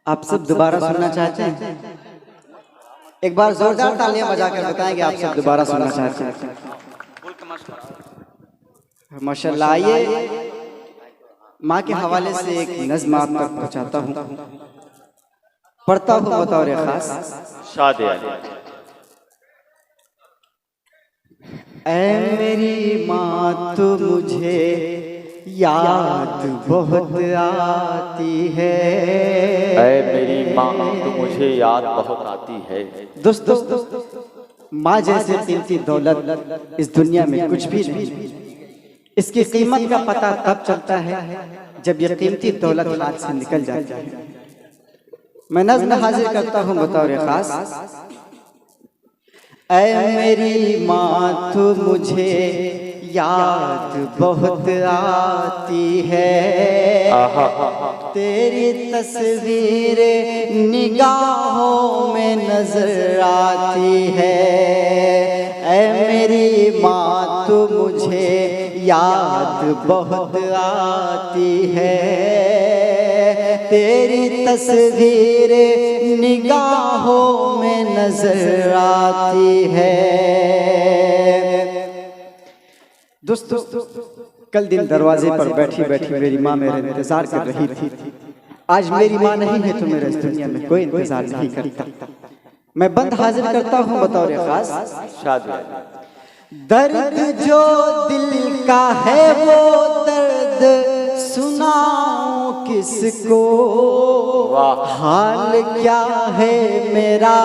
आप सब दोबारा सुनना चाहते हैं? एक बार जोरदार तालियां बजाकर बताएंगे आप सब दोबारा सुनना चाहते हैं? माशाल्लाह। आइए माँ के हवाले से एक नज़्म आप तक पहुँचाता हूँ, पढ़ता हूँ बतौर खास। ऐ मेरी माँ तो मुझे याद बहुत आती है। ऐ मेरी माँ तो मुझे याद बहुत आती है। दोस्तों, माँ जैसे कीमती दौलत इस दुनिया में कुछ भी नहीं। इसकी कीमत का पता तब चलता है जब यह कीमती दौलत हाथ से निकल जाती है। मैं नज़्म हाजिर करता हूँ बतौर खास। ऐ मेरी माँ तो मुझे याद बहुत आती है। तेरी तस्वीर निगाहों में नजर आती है। ऐ मेरी माँ तो मुझे याद बहुत आती है। तेरी तस्वीर निगाहों में नजर आती है। दोस्तों, कल दिन दरवाजे पर बैठी बैठी मेरी माँ मेरा इंतजार कर रही थी। आज मेरी माँ नहीं है तो मेरा इस दुनिया में कोई इंतजार नहीं करता। मैं बंद हाजिर करता हूँ बतौर खास। दर्द जो दिल का है वो दर्द सुनाऊं किसको। हाल क्या है मेरा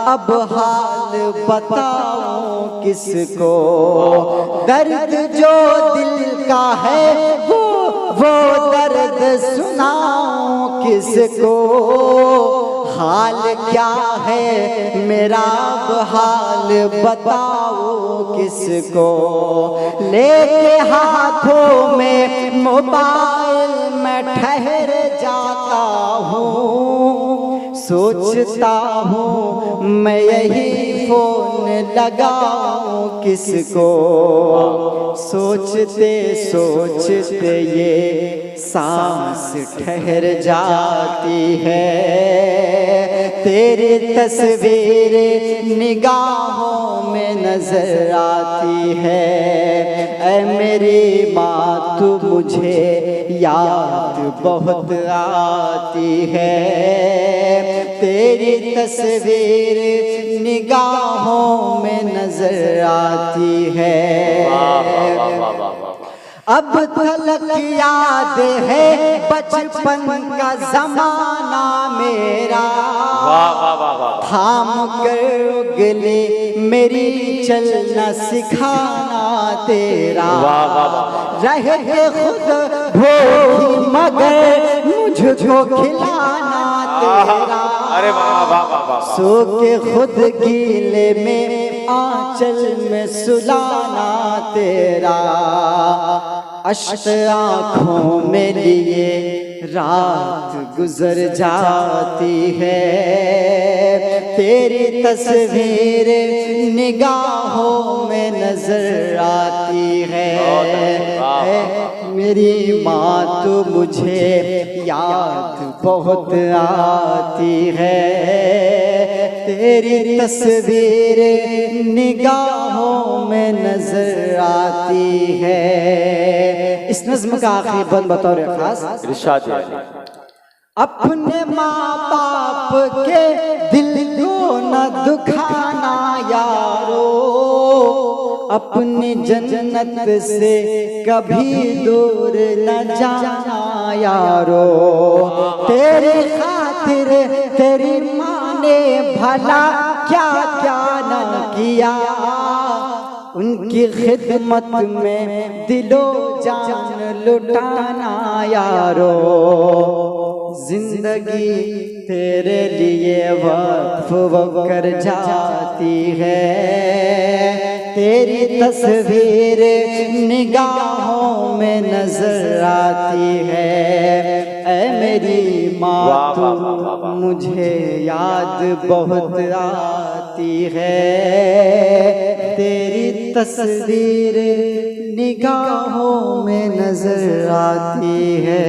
अब हाल बताऊं किसको। दर्द जो दिल का है वो दर्द सुनाऊं किसको। हाल क्या है मेरा अब हाल बताओ किसको। लेके हाथों में मोबाइल में ठहर जाता हूँ। सोचता हूँ मैं यही फोन लगाऊं किसको। सोचते सोचते ये सांस ठहर जाती है। तेरी तस्वीर निगाहों में नजर आती है। ऐ मेरी माँ तू मुझे याद बहुत आती है। तेरी तस्वीर निगाहों में नजर आती है। अब तलक याद है बचपन का जमाना मेरा। थाम कर उगले मेरी चलना सिखाना तेरा। रह के खुद भूखी मगर मुझको खिलाना तेरा। सो के खुद गीले में आंचल में सुलाना तेरा। अश्क आँखों में लिए रात गुजर जाती है। तेरी तस्वीर निगाहों में नजर आती है। मेरी माँ तो मुझे याद बहुत आती है। तेरी तस्वीर निगाहों में नजर आती है। इस नज़्म का आखिरी बंद बतौर खास। अपने माँ बाप के दिल को न दुखाना यारो। अपनी जन्नत से कभी दूर न जाना यारो। तेरे खातिर तेरी माँ ने भला क्या क्या न किया। उनकी खिदमत में दिलो जान लुटाना यारो। जिंदगी तेरे लिए वक्फ कर जाती है। तेरी तस्वीर निगाहों में नजर आती है। ऐ मेरी माँ तू मुझे याद बहुत आती है। तेरी तस्वीर निगाहों में नजर आती है।